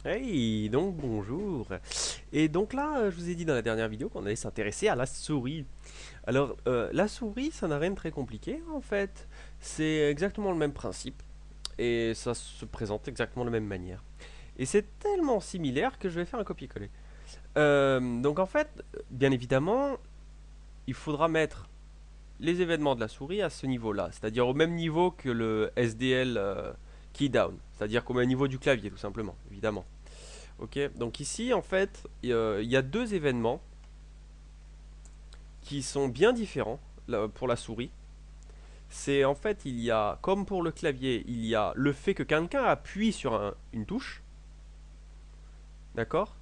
Hey, donc bonjour. Et donc là, je vous ai dit dans la dernière vidéo qu'on allait s'intéresser à la souris. Alors, la souris, ça n'a rien de très compliqué en fait. C'est exactement le même principe et ça se présente exactement de la même manière. Et c'est tellement similaire que je vais faire un copier-coller. Donc en fait, bien évidemment, il faudra mettre les événements de la souris à ce niveau-là, c'est-à-dire au même niveau que le SDL key down, c'est-à-dire qu'au même niveau du clavier tout simplement, évidemment. Ok, donc ici en fait, il y a deux événements qui sont bien différents pour la souris. C'est en fait, il y a, comme pour le clavier, il y a le fait que quelqu'un appuie sur une touche, d'accord.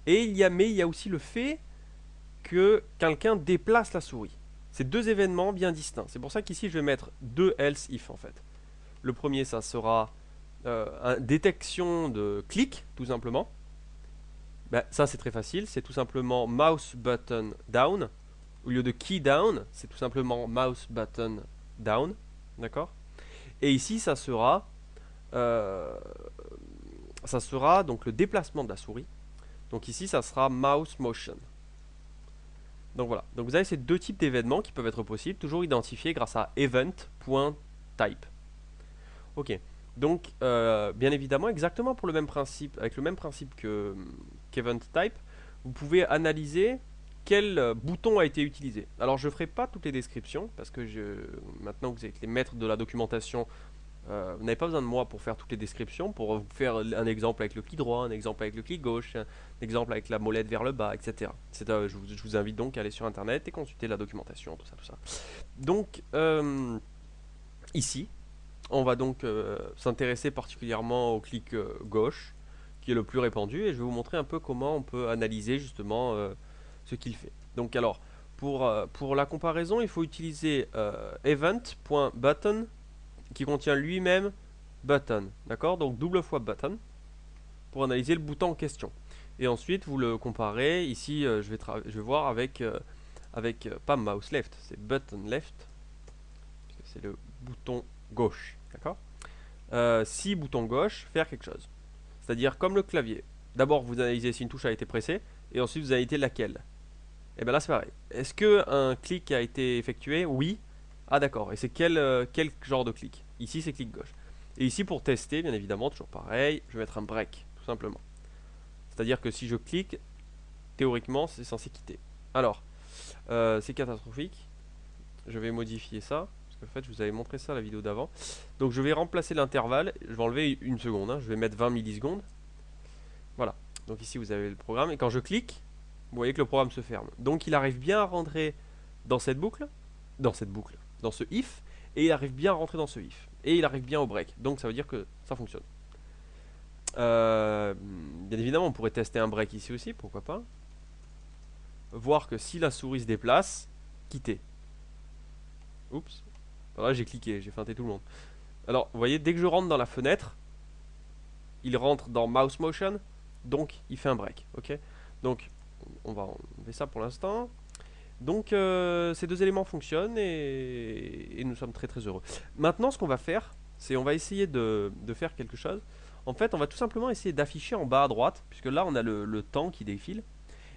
Mais il y a aussi le fait que quelqu'un déplace la souris. C'est deux événements bien distincts. C'est pour ça qu'ici je vais mettre deux else if en fait. Le premier, ça sera une détection de clic, tout simplement. Ben, ça c'est très facile, c'est tout simplement mouse button down. Au lieu de key down, c'est tout simplement mouse button down. D'accord. Et ici, euh, ça sera donc le déplacement de la souris. Donc ici, ça sera mouse motion. Donc voilà. Donc vous avez ces deux types d'événements qui peuvent être possibles, toujours identifiés grâce à event.type. Ok. Donc, bien évidemment, exactement pour le même principe, avec le même principe que qu'event type, vous pouvez analyser quel bouton a été utilisé. Alors, je ne ferai pas toutes les descriptions parce que maintenant que vous êtes les maîtres de la documentation, vous n'avez pas besoin de moi pour faire toutes les descriptions, pour vous faire un exemple avec le clic droit, un exemple avec le clic gauche, un exemple avec la molette vers le bas, etc. Je vous invite donc à aller sur internet et consulter la documentation, tout ça, tout ça. Donc, ici, on va donc s'intéresser particulièrement au clic gauche, qui est le plus répandu, et je vais vous montrer un peu comment on peut analyser justement ce qu'il fait. Donc alors, pour la comparaison, il faut utiliser event.button qui contient lui-même button, d'accord. Donc double fois button pour analyser le bouton en question. Et ensuite, vous le comparez. Ici, je vais voir avec pas mouse left, c'est button left, c'est le bouton gauche, d'accord. Si bouton gauche, faire quelque chose. C'est-à-dire comme le clavier. D'abord, vous analysez si une touche a été pressée, et ensuite vous analysez laquelle. Et bien là, c'est pareil. Est-ce que un clic a été effectué? Oui. Ah d'accord. Et c'est quel genre de clic? Ici, c'est clic gauche. Et ici, pour tester, bien évidemment, toujours pareil, je vais mettre un break, tout simplement. C'est-à-dire que si je clique, théoriquement, c'est censé quitter. Alors, c'est catastrophique. Je vais modifier ça. Parce qu'en fait, je vous avais montré ça la vidéo d'avant. Donc, je vais remplacer l'intervalle. Je vais enlever une seconde. Hein. Je vais mettre 20 millisecondes. Voilà. Donc ici, vous avez le programme. Et quand je clique, vous voyez que le programme se ferme. Donc, il arrive bien à rentrer dans cette boucle. Dans ce if. Et il arrive bien à rentrer dans ce if. Et il arrive bien au break. Donc, ça veut dire que ça fonctionne. Bien évidemment, on pourrait tester un break ici aussi. Pourquoi pas. Voir que si la souris se déplace, quitter. Oups. Voilà, j'ai cliqué. J'ai feinté tout le monde. Alors, vous voyez, dès que je rentre dans la fenêtre, il rentre dans mouse motion, donc il fait un break. Ok. Donc, on va enlever ça pour l'instant. Donc, ces deux éléments fonctionnent et nous sommes très très heureux. Maintenant, ce qu'on va faire, c'est on va essayer de faire quelque chose. En fait, on va tout simplement essayer d'afficher en bas à droite, puisque là, on a le temps qui défile.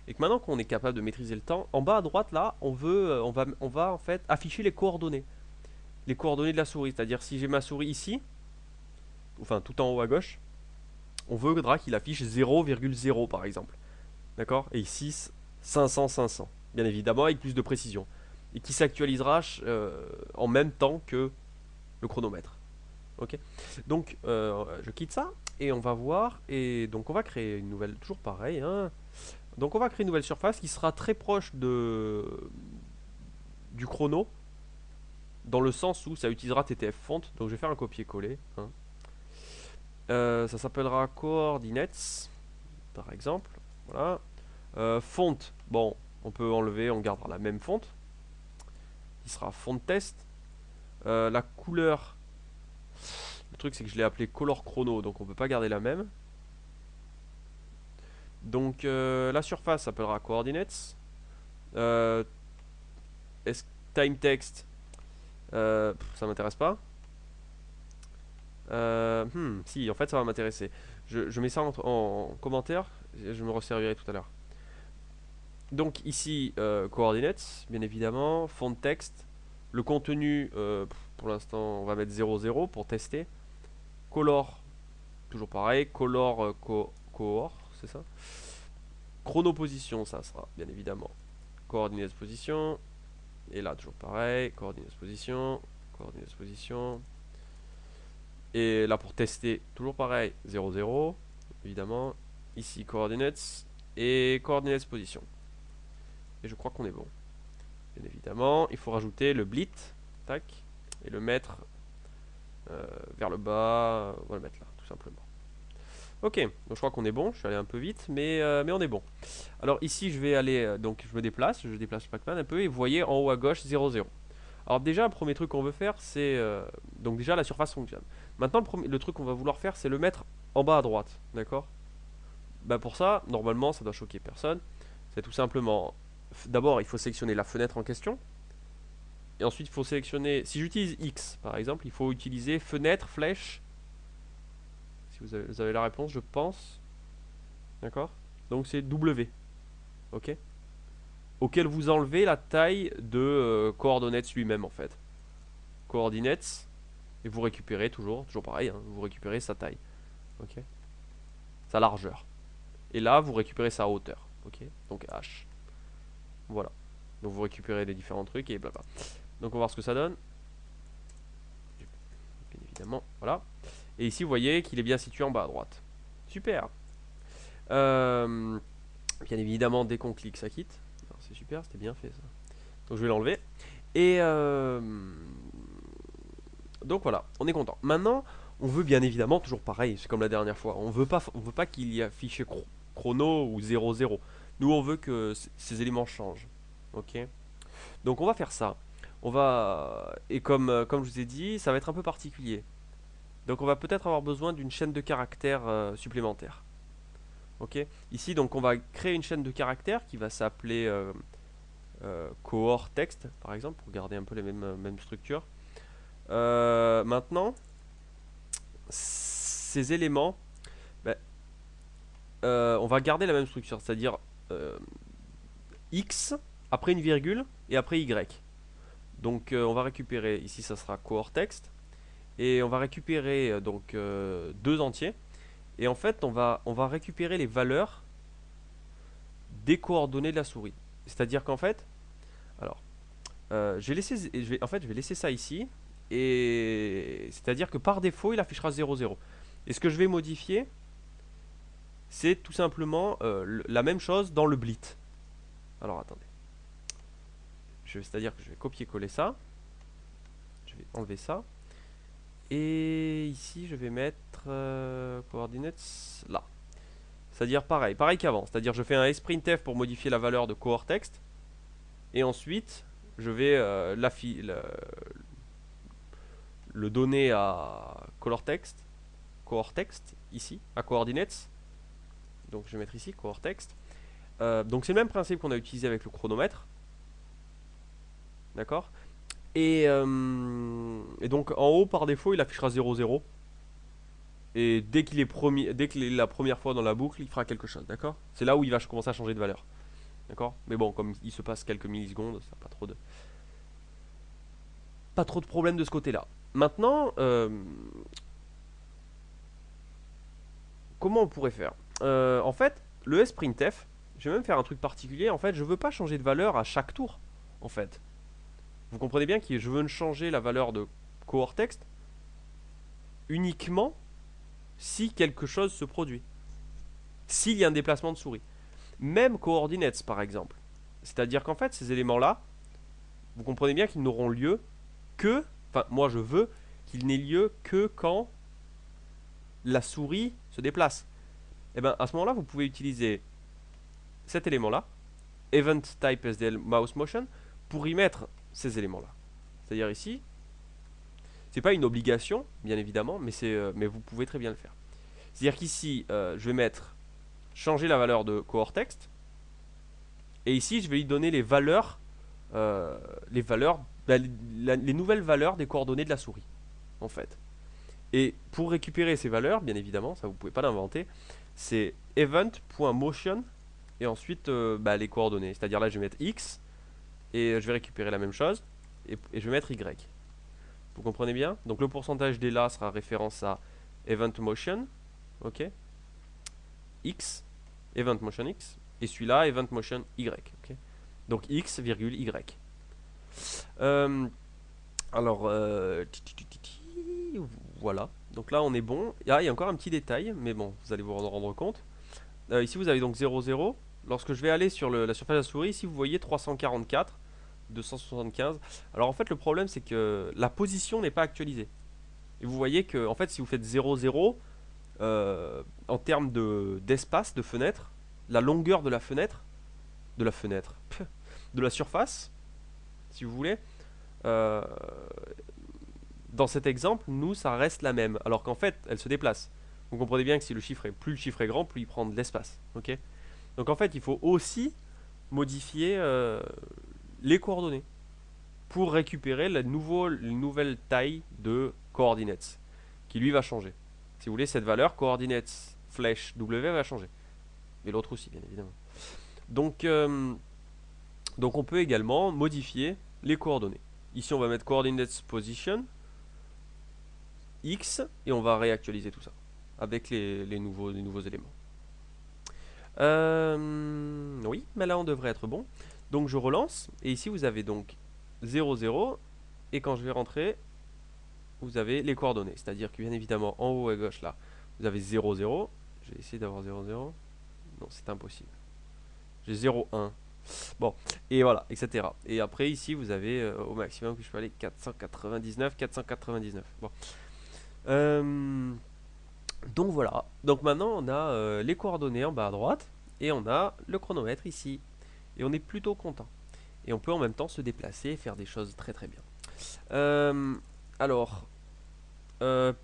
Et que maintenant qu'on est capable de maîtriser le temps, en bas à droite, là, on va en fait afficher les coordonnées. Les coordonnées de la souris. C'est-à-dire, si j'ai ma souris ici, enfin tout en haut à gauche, on voudra qu'il affiche 0,0 par exemple. D'accord. Et ici, 500, 500. Bien évidemment, avec plus de précision. Et qui s'actualisera en même temps que le chronomètre. Ok. Donc, je quitte ça et on va voir. Et donc, on va créer une nouvelle, toujours pareil. Hein. Donc, on va créer une nouvelle surface qui sera très proche du chrono, dans le sens où ça utilisera TTF font. Donc, je vais faire un copier-coller. Hein. Ça s'appellera coordinates, par exemple. Voilà. Font, bon, on peut enlever, on gardera la même fonte, qui sera font test. La couleur, le truc c'est que je l'ai appelé color chrono, donc on peut pas garder la même. Donc la surface s'appellera coordinates. Euh, Time text, ça m'intéresse pas. Si, en fait ça va m'intéresser. Je mets ça en commentaire, je me resservirai tout à l'heure. Donc ici, coordinates, bien évidemment, fond de texte, le contenu, pour l'instant, on va mettre 00 pour tester. Color, toujours pareil, color cohort, c'est ça. Chronoposition, ça sera bien évidemment coordinates position. Et là, toujours pareil, coordinates position, coordinates position. Et là, pour tester, toujours pareil, 00, évidemment. Ici, coordinates et coordinates position. Et je crois qu'on est bon. Bien évidemment, il faut rajouter le blit, tac, et le mettre vers le bas. On va le mettre là, tout simplement. Ok, donc je crois qu'on est bon. Je suis allé un peu vite, mais on est bon. Alors ici, je vais aller, donc je me déplace, je déplace Pac-Man un peu, et vous voyez en haut à gauche 0, 0. Alors déjà, le premier truc qu'on veut faire, c'est... donc déjà, la surface fonctionne. Maintenant, le truc qu'on va vouloir faire, c'est le mettre en bas à droite, d'accord? Bah pour ça, normalement, ça doit choquer personne. C'est tout simplement... D'abord, il faut sélectionner la fenêtre en question. Et ensuite, il faut sélectionner... Si j'utilise X, par exemple, il faut utiliser fenêtre, flèche. Si vous avez la réponse, je pense. D'accord? Donc c'est W. Ok? Auquel vous enlevez la taille de coordinates lui-même, en fait. Coordinates. Et vous récupérez toujours pareil, hein, vous récupérez sa taille. Ok? Sa largeur. Et là, vous récupérez sa hauteur. Ok? Donc H. Voilà. Donc vous récupérez les différents trucs et blabla. Donc on va voir ce que ça donne. Bien évidemment, voilà. Et ici, vous voyez qu'il est bien situé en bas à droite. Super. Bien évidemment, dès qu'on clique, ça quitte. C'est super, c'était bien fait ça. Donc je vais l'enlever. Et donc voilà, on est content. Maintenant, on veut bien évidemment, toujours pareil, c'est comme la dernière fois. On veut pas qu'il y ait affiché chrono ou 00. Nous, on veut que ces éléments changent. Ok. Donc on va faire ça. On va et comme je vous ai dit, ça va être un peu particulier. Donc on va peut-être avoir besoin d'une chaîne de caractères supplémentaire. Ok. Ici donc on va créer une chaîne de caractères qui va s'appeler cohort text par exemple pour garder un peu les mêmes structures. Maintenant ces éléments, ben, on va garder la même structure, c'est-à-dire X après une virgule et après Y. Donc on va récupérer ici ça sera cohort text et on va récupérer donc deux entiers. Et en fait, on va récupérer les valeurs des coordonnées de la souris. C'est-à-dire qu'en fait, alors, en fait, je vais laisser ça ici. Et c'est-à-dire que par défaut, il affichera 0, 0. Et ce que je vais modifier, c'est tout simplement la même chose dans le blit. Alors, attendez. C'est-à-dire que je vais copier-coller ça. Je vais enlever ça. Et ici, je vais mettre coordinates là. C'est-à-dire pareil qu'avant. C'est-à-dire je fais un sprintf pour modifier la valeur de cohort text. Et ensuite, je vais le donner à cohort text, ici, à coordinates. Donc je vais mettre ici cohort text. Donc c'est le même principe qu'on a utilisé avec le chronomètre. D'accord? Et donc en haut, par défaut, il affichera 0, 0. Et dès qu'il est la première fois dans la boucle, il fera quelque chose, d'accord? C'est là où il va commencer à changer de valeur. D'accord? Mais bon, comme il se passe quelques millisecondes, ça n'a pas trop de problème de ce côté-là. Maintenant, comment on pourrait faire? En fait, le sprintf, je vais même faire un truc particulier. En fait, je veux pas changer de valeur à chaque tour. En fait, vous comprenez bien que je veux changer la valeur de cohort text uniquement si quelque chose se produit. S'il y a un déplacement de souris. Même coordinates par exemple. C'est-à-dire qu'en fait, ces éléments-là, vous comprenez bien qu'ils n'auront lieu que... Enfin, moi je veux qu'il n'ait lieu que quand la souris se déplace. Et bien à ce moment-là, vous pouvez utiliser cet élément-là, event type SDL mouse motion, pour y mettre ces éléments-là. C'est-à-dire ici, c'est pas une obligation, bien évidemment, mais vous pouvez très bien le faire. C'est-à-dire qu'ici, je vais mettre changer la valeur de cohort text, et ici, je vais lui donner les valeurs, les nouvelles valeurs des coordonnées de la souris, en fait. Et pour récupérer ces valeurs, bien évidemment, ça vous pouvez pas l'inventer, c'est event.motion et ensuite bah, les coordonnées. C'est-à-dire là je vais mettre x et je vais récupérer la même chose et je vais mettre y. Vous comprenez bien? Donc le pourcentage d là sera référence à event motion, ok, x, event motion x, et celui-là event motion y, ok. Donc x, virgule y. Alors, voilà. Donc là, on est bon. Ah, il y a encore un petit détail, mais bon, vous allez vous en rendre compte. Ici, vous avez donc 0, 0. Lorsque je vais aller sur la surface de la souris, ici, vous voyez 344, 275. Alors, en fait, le problème, c'est que la position n'est pas actualisée. Et vous voyez que, en fait, si vous faites 0, 0, en termes d'espace, de fenêtre, la longueur de la fenêtre, de la surface, si vous voulez, euh, dans cet exemple, nous, ça reste la même, alors qu'en fait, elle se déplace. Vous comprenez bien que si plus le chiffre est grand, plus il prend de l'espace. Ok. Donc en fait, il faut aussi modifier les coordonnées pour récupérer la nouvelle taille de coordinates, qui lui va changer. Si vous voulez, cette valeur, coordinates flèche W, va changer. Et l'autre aussi, bien évidemment. Donc, donc on peut également modifier les coordonnées. Ici, on va mettre coordinates position x et on va réactualiser tout ça avec les nouveaux éléments. Oui, mais là on devrait être bon. Donc je relance et ici vous avez donc 0, 0 et quand je vais rentrer, vous avez les coordonnées. C'est-à-dire que bien évidemment en haut à gauche là, vous avez 0, 0. Je vais essayer d'avoir 0, 0. Non, c'est impossible. J'ai 0, 1. Bon, et voilà, etc. Et après ici vous avez au maximum que je peux aller 499, 499. Bon. Donc voilà. Donc maintenant on a les coordonnées en bas à droite et on a le chronomètre ici. Et on est plutôt content. Et on peut en même temps se déplacer et faire des choses très très bien. Alors,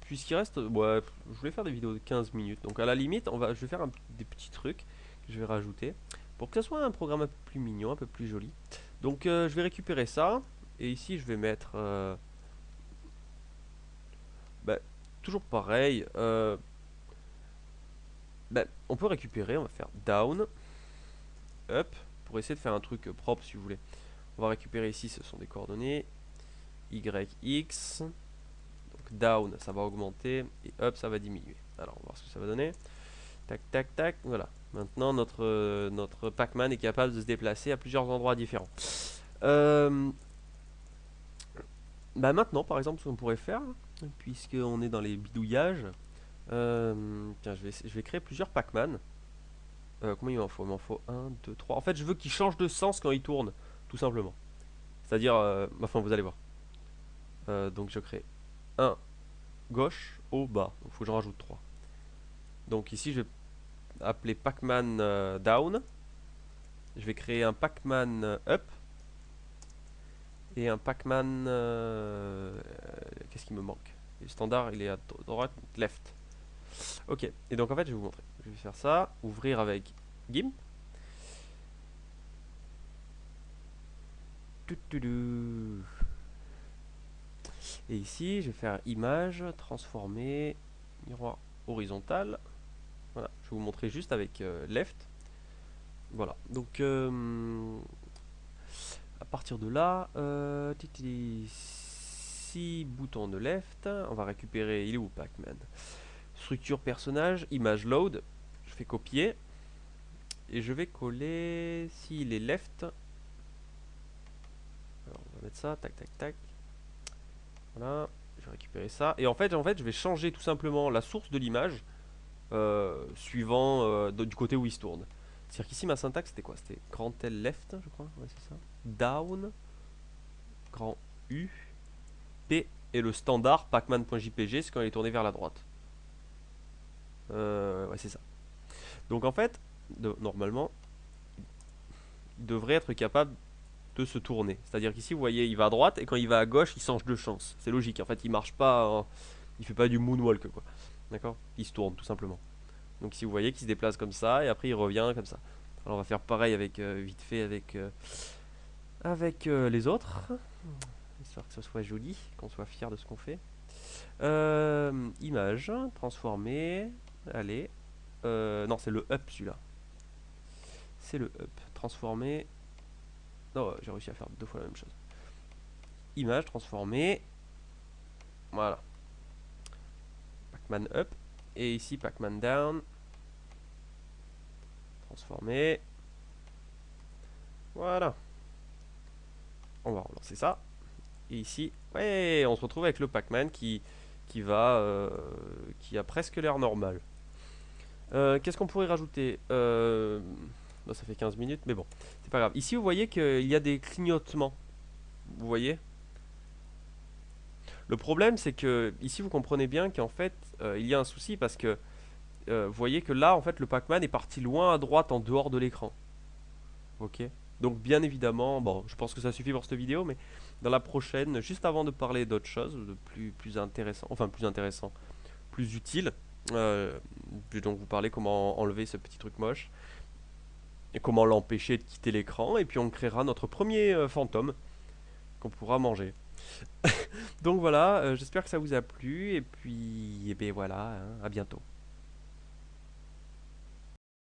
puisqu'il reste... Ouais, je voulais faire des vidéos de 15 minutes. Donc à la limite, je vais faire des petits trucs que je vais rajouter pour que ce soit un programme un peu plus mignon, un peu plus joli. Donc je vais récupérer ça. Et ici, je vais mettre... bah, toujours pareil. On peut récupérer, on va faire down, up, pour essayer de faire un truc propre si vous voulez. On va récupérer ici, ce sont des coordonnées, YX, donc down ça va augmenter, et up ça va diminuer. Alors on va voir ce que ça va donner. Tac, tac, tac, voilà. Maintenant notre Pac-Man est capable de se déplacer à plusieurs endroits différents. Maintenant par exemple ce qu'on pourrait faire, puisqu'on est dans les bidouillages, tiens, je vais créer plusieurs Pac-Man. Combien il m'en faut? Il m'en faut 1, 2, 3. En fait, je veux qu'il change de sens quand il tourne, tout simplement. C'est-à-dire, enfin, vous allez voir. Donc, je crée un gauche, haut, bas. Donc, il faut que j'en rajoute 3. Donc, ici, je vais appeler Pac-Man down. Je vais créer un Pac-Man up. Et un Pac-Man. Qu'est-ce qui me manque? Le standard, il est à droite, left. Ok, et donc en fait, je vais vous montrer. Je vais faire ça, ouvrir avec GIMP. Et ici, je vais faire image, transformer, miroir horizontal. Voilà, je vais vous montrer juste avec left. Voilà, donc à partir de là, 6 boutons de left. On va récupérer, il est où Pac-Man? Structure personnage, image load. Je fais copier. Et je vais coller, s'il est left. Alors on va mettre ça, tac tac tac. Voilà, je vais récupérer ça. Et en fait, je vais changer tout simplement la source de l'image suivant du côté où il se tourne. C'est-à-dire qu'ici, ma syntaxe, c'était quoi? C'était grand L left, je crois. Ouais, c'est ça. Down, grand U, P. Et le standard pacman.jpg, c'est quand il est tourné vers la droite. Ouais, c'est ça. Donc en fait, normalement, il devrait être capable de se tourner. C'est-à-dire qu'ici, vous voyez, il va à droite et quand il va à gauche, il change de chance. C'est logique. En fait, il marche pas, il fait pas du moonwalk, quoi. D'accord? Il se tourne tout simplement. Donc ici, vous voyez qu'il se déplace comme ça et après il revient comme ça. Alors on va faire pareil avec vite fait avec les autres, histoire que ce soit joli, qu'on soit fier de ce qu'on fait. Image, transformer. Allez. Non, c'est le up celui-là. C'est le up. Transformer. Non, j'ai réussi à faire deux fois la même chose. Image, transformer. Voilà. Pac-Man up. Et ici, Pac-Man down. Transformer. Voilà. On va relancer ça. Et ici, ouais, on se retrouve avec le Pac-Man qui qui a presque l'air normal. Qu'est-ce qu'on pourrait rajouter bon, ça fait 15 minutes, mais bon, c'est pas grave. Ici, vous voyez qu'il y a des clignotements. Vous voyez? Le problème, c'est que ici, vous comprenez bien qu'en fait, il y a un souci parce que vous voyez que là, en fait, le Pac-Man est parti loin à droite en dehors de l'écran. Ok? Donc, bien évidemment, bon, je pense que ça suffit pour cette vidéo, mais dans la prochaine, juste avant de parler d'autre chose, de plus intéressant, enfin plus intéressant, plus utile, je vais donc vous parler comment enlever ce petit truc moche et comment l'empêcher de quitter l'écran, et puis on créera notre premier fantôme qu'on pourra manger. Donc voilà, j'espère que ça vous a plu, et puis, et ben voilà, hein, à bientôt.